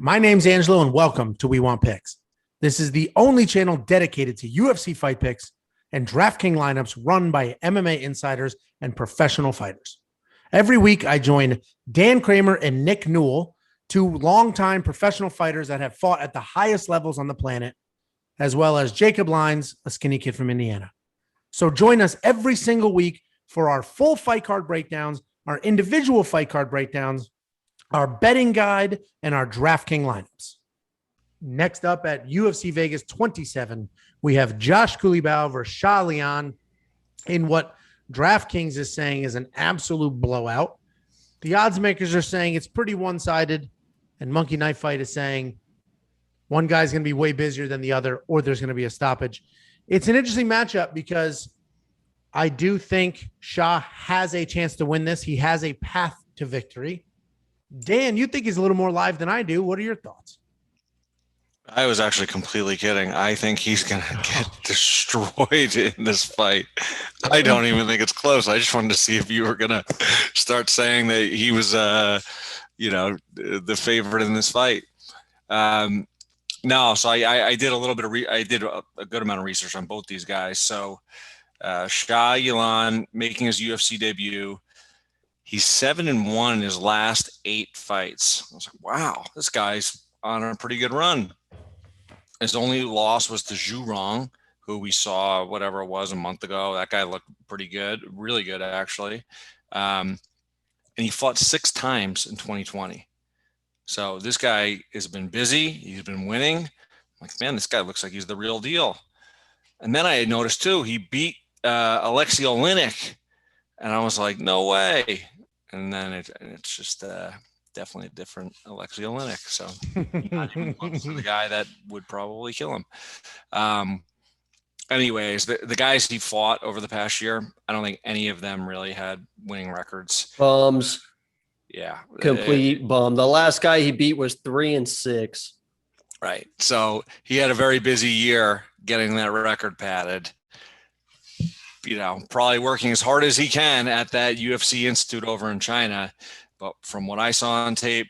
My name's Angelo, and welcome to We Want Picks. This is the only channel dedicated to UFC fight picks and DraftKings lineups run by MMA insiders and professional fighters. Every week, I join Dan Kramer and Nick Newell, two longtime professional fighters that have fought at the highest levels on the planet, as well as Jacob Lyons, a skinny kid from Indiana. So join us every single week for our full fight card breakdowns, our individual fight card breakdowns, our betting guide, and our DraftKings lineups. Next up at UFC Vegas 27, we have Josh Culibao versus Sha Lian in what DraftKings is saying is an absolute blowout. The odds makers are saying it's pretty one-sided, and Monkey Knife Fight is saying one guy's going to be way busier than the other, or there's going to be a stoppage. It's an interesting matchup because I do think Sha has a chance to win this. He has a path to victory. Dan, you think he's a little more live than I do. What are your thoughts? I was actually completely kidding. I think he's going to get destroyed in this fight. I don't even think it's close. I just wanted to see if you were going to start saying that he was, the favorite in this fight. No, so I did a little bit of I did a good amount of research on both these guys. So Sha Yilan making his UFC debut. He's 7-1 in his last 8 fights. I was like, wow, this guy's on a pretty good run. His only loss was to Zhu Rong, who we saw, whatever it was, a month ago. That guy looked pretty good, really good, actually. And he fought 6 times in 2020. So this guy has been busy. He's been winning. I'm like, man, this guy looks like he's the real deal. And then I had noticed, too, he beat Alexei Oleinik. And I was like, no way. And then it's just definitely a different Alexei Oleinik. So not even close to the guy that would probably kill him. Anyways, the guys he fought over the past year, I don't think any of them really had winning records. Bums. Yeah. Complete bum. The last guy he beat was 3-6. Right. So he had a very busy year getting that record padded. Probably working as hard as he can at that UFC Institute over in China. But from what I saw on tape,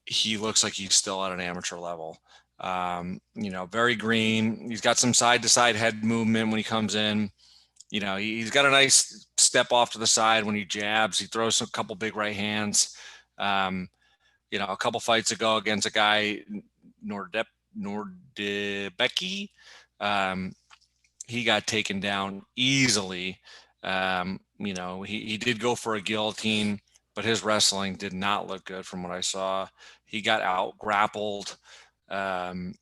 he looks like he's still at an amateur level. Very green. He's got some side-to-side head movement when he comes in. He's got a nice step off to the side when he jabs. He throws a couple big right hands. A couple fights ago against a guy, Nordebecki, he got taken down easily. He did go for a guillotine, but his wrestling did not look good from what I saw. He got out grappled, basically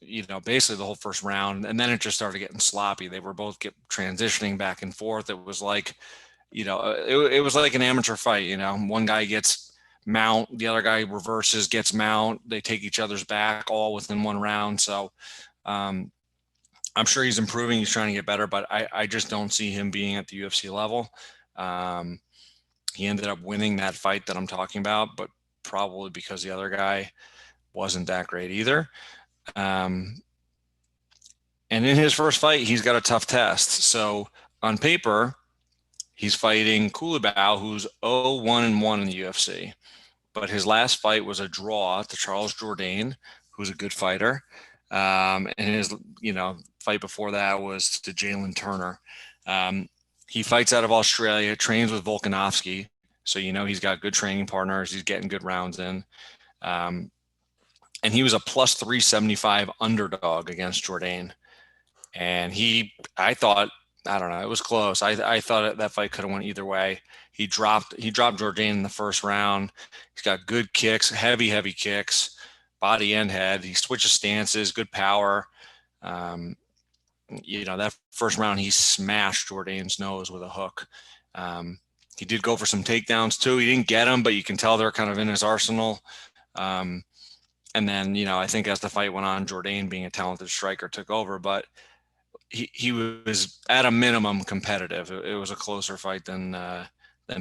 the whole first round. And then it just started getting sloppy. They were both transitioning back and forth. It was like, it was like an amateur fight. One guy gets mount, the other guy reverses, gets mount. They take each other's back all within one round. So, I'm sure he's improving. He's trying to get better, but I just don't see him being at the UFC level. He ended up winning that fight that I'm talking about, but probably because the other guy wasn't that great either. And in his first fight, he's got a tough test. So on paper, he's fighting Culibao, who's 0-1-1 in the UFC. But his last fight was a draw to Charles Jourdain, who's a good fighter. And his, fight before that was to Jalen Turner. He fights out of Australia, trains with Volkanovski. So, he's got good training partners. He's getting good rounds in. And he was a plus 375 underdog against Jourdain. And it was close. I thought that fight could have went either way. He dropped Jourdain in the first round. He's got good kicks, heavy kicks, body and head. He switches stances, good power. That first round, he smashed Jourdain's nose with a hook. He did go for some takedowns too. He didn't get them, but you can tell they're kind of in his arsenal. And then, I think as the fight went on, Jourdain, being a talented striker, took over, but he was at a minimum competitive. It was a closer fight than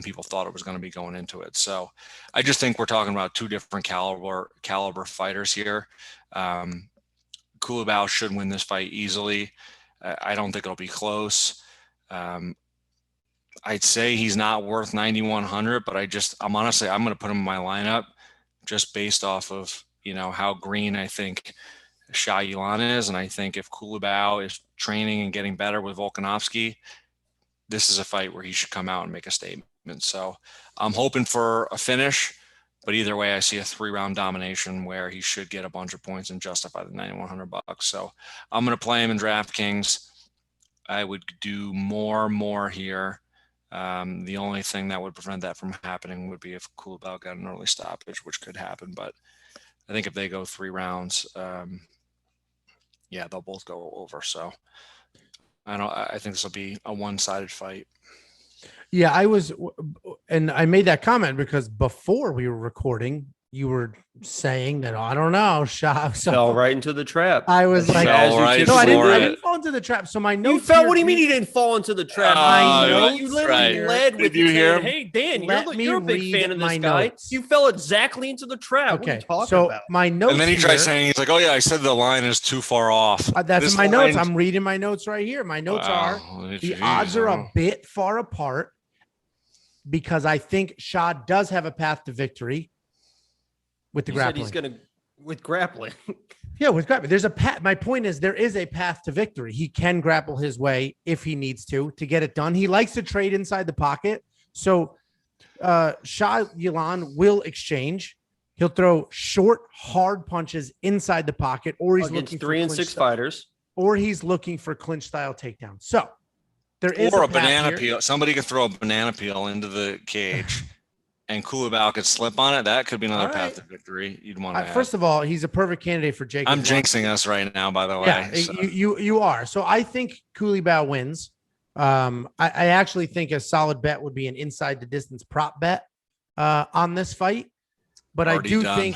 people thought it was going to be going into it. So I just think we're talking about 2 different caliber fighters here. Culibao should win this fight easily. I don't think it'll be close. I'd say he's not worth 9,100, but I'm going to put him in my lineup just based off of, how green I think Sha Yilan is. And I think if Culibao is training and getting better with Volkanovski, this is a fight where he should come out and make a statement. So I'm hoping for a finish, but either way, I see a 3-round domination where he should get a bunch of points and justify the $9,100. So I'm going to play him in DraftKings. I would do more here. The only thing that would prevent that from happening would be if Culibao got an early stoppage, which could happen. But I think if they go 3 rounds, they'll both go over. So I think this will be a one-sided fight. Yeah, and I made that comment because before we were recording, you were saying that, I don't know, Sha. So fell right into the trap. I was like, I didn't fall into the trap. So my notes. What do you mean you didn't fall into the trap? I know you literally led with you hear? Hey, Dan, you're a big fan of this guy. Notes. You fell exactly into the trap. Okay, what are you talking so about? my notes. And then he tries saying, he's like, "Oh yeah, I said the line is too far off." That's in my notes. I'm reading my notes right here. My notes are the odds are a bit far apart because I think Sha does have a path to victory. With the grappling. He's going to with grappling. Yeah, with grappling. There's a path. My point is there is a path to victory. He can grapple his way if he needs to get it done. He likes to trade inside the pocket. So Sha Yilan will exchange. He'll throw short, hard punches inside the pocket, or he's looking for 3 and 6 fighters, or he's looking for clinch style takedown. So there is a banana peel. Somebody could throw a banana peel into the cage. And Culibao could slip on it. That could be another path to victory. You'd want to. First of all, he's a perfect candidate for Jacob. I'm jinxing us right now, by the way. Yeah, so. you are. So I think Culibao wins. I actually think a solid bet would be an inside the distance prop bet on this fight. But I do think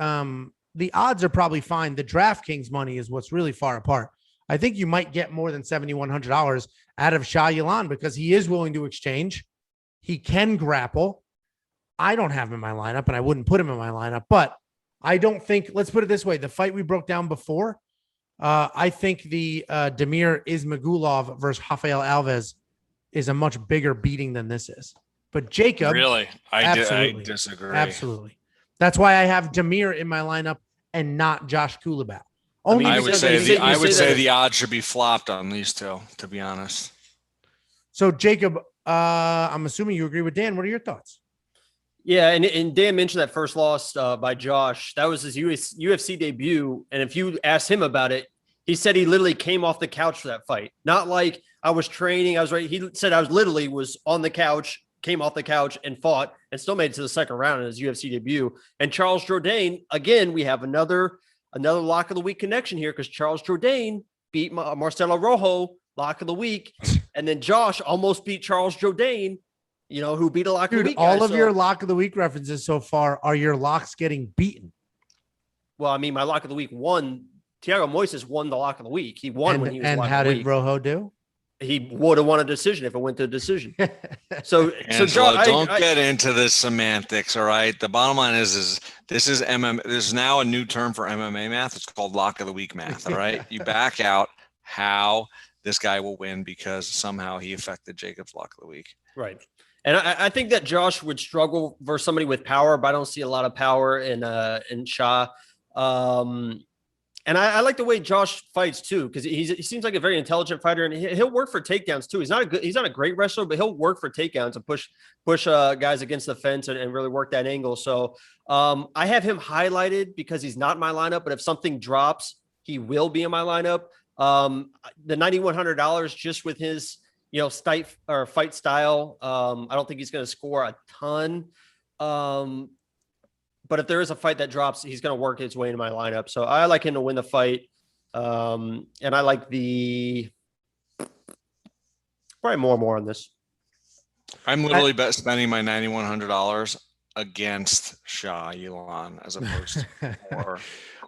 the odds are probably fine. The DraftKings money is what's really far apart. I think you might get more than $7,100 out of Sha Yilan because he is willing to exchange. He can grapple. I don't have him in my lineup, and I wouldn't put him in my lineup. But I don't think, let's put it this way, the fight we broke down before, I think the Damir Ismagulov versus Rafael Alves is a much bigger beating than this is. But Jacob. Really? I disagree. Absolutely. That's why I have Damir in my lineup and not Josh Culibao. I would say the odds should be flopped on these two, to be honest. So, Jacob, I'm assuming you agree with Dan. What are your thoughts? Yeah, and Dan mentioned that first loss by Josh. That was his UFC debut. And if you asked him about it, he said he literally came off the couch for that fight. Not like I was training. I was ready. He said I was on the couch, came off the couch and fought and still made it to the second round in his UFC debut. And Charles Jourdain, again, we have another lock of the week connection here because Charles Jourdain beat Marcelo Rojo, lock of the week. And then Josh almost beat Charles Jourdain, who beat a lock of the week. All of your lock of the week references so far are your locks getting beaten. Well, I mean, my lock of the week won. Thiago Moises won the lock of the week. He won when he was. And how did Rojo do? He would have won a decision if it went to a decision. So John, don't get into the semantics. All right. The bottom line is this is MMA. There's now a new term for MMA math. It's called lock of the week math. All right. You back out how this guy will win because somehow he affected Jacob's lock of the week. Right. And I think that Josh would struggle versus somebody with power, but I don't see a lot of power in Sha. And I like the way Josh fights too, because he seems like a very intelligent fighter, and he'll work for takedowns too. He's not a great wrestler, but he'll work for takedowns and push guys against the fence and really work that angle. So I have him highlighted because he's not in my lineup, but if something drops, he will be in my lineup. The $9,100 just with his fight style. I don't think he's going to score a ton. But if there is a fight that drops, he's going to work his way into my lineup. So I like him to win the fight. And I like probably more on this. I'm literally spending my $9,100 against Sha Yilan as opposed to more.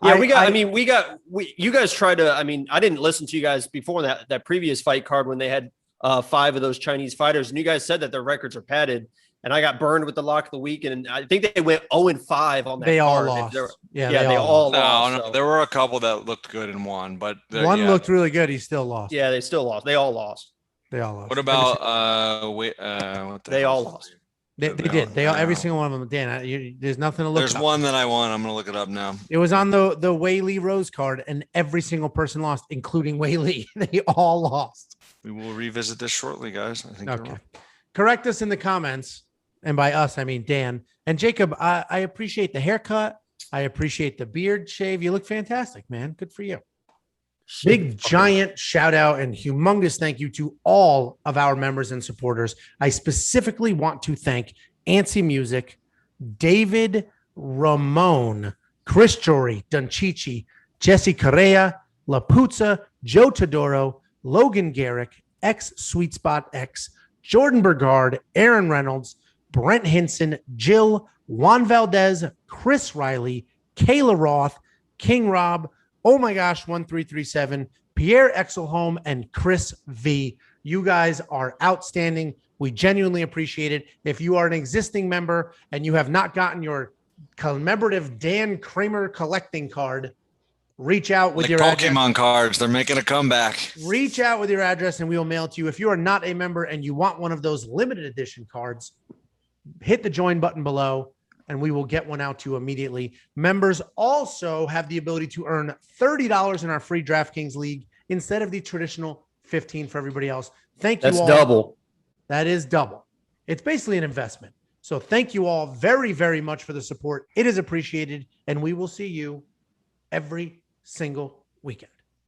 Yeah, you guys tried to, I didn't listen to you guys before that previous fight card when they had 5 of those Chinese fighters, and you guys said that their records are padded. And I got burned with the lock of the week, and I think they went 0-5 on that. They all card. lost. They all lost. No, there were a couple that looked good and won, but one looked really good. He still lost. Yeah, they still lost. They all lost. What about they all lost. They did. They all, every single one of them. Dan, there's nothing to look. There's one that I won. I'm gonna look it up now. It was on the Wei Lee Rose card, and every single person lost, including Wei Lee. They all lost. We will revisit this shortly, guys. I think. Okay. Correct us in the comments, and by us I mean Dan and Jacob. I appreciate the haircut. I appreciate the beard shave. You look fantastic, man. Good for you. Big giant shout out and humongous thank you to all of our members and supporters. I specifically want to thank Antsy Music, David Ramon, Chris Jory, Dunchichi, Jesse Correa, La Puzza, Joe Todoro, Logan Garrick, X Sweet Spot X, Jordan Bergard, Aaron Reynolds, Brent Hinson, Jill, Juan Valdez, Chris Riley, Kayla Roth, King Rob, Oh my gosh, 1337, Pierre Exelholm, and Chris V. You guys are outstanding. We genuinely appreciate it. If you are an existing member and you have not gotten your commemorative Dan Kramer collecting card, reach out with your Pokemon address. Cards. They're making a comeback. Reach out with your address and we will mail it to you. If you are not a member and you want one of those limited edition cards, hit the join button below and we will get one out to you immediately. Members also have the ability to earn $30 in our free DraftKings League instead of the traditional $15 for everybody else. Thank you all. That's double. That is double. It's basically an investment. So thank you all very, very much for the support. It is appreciated, and we will see you every single weekend.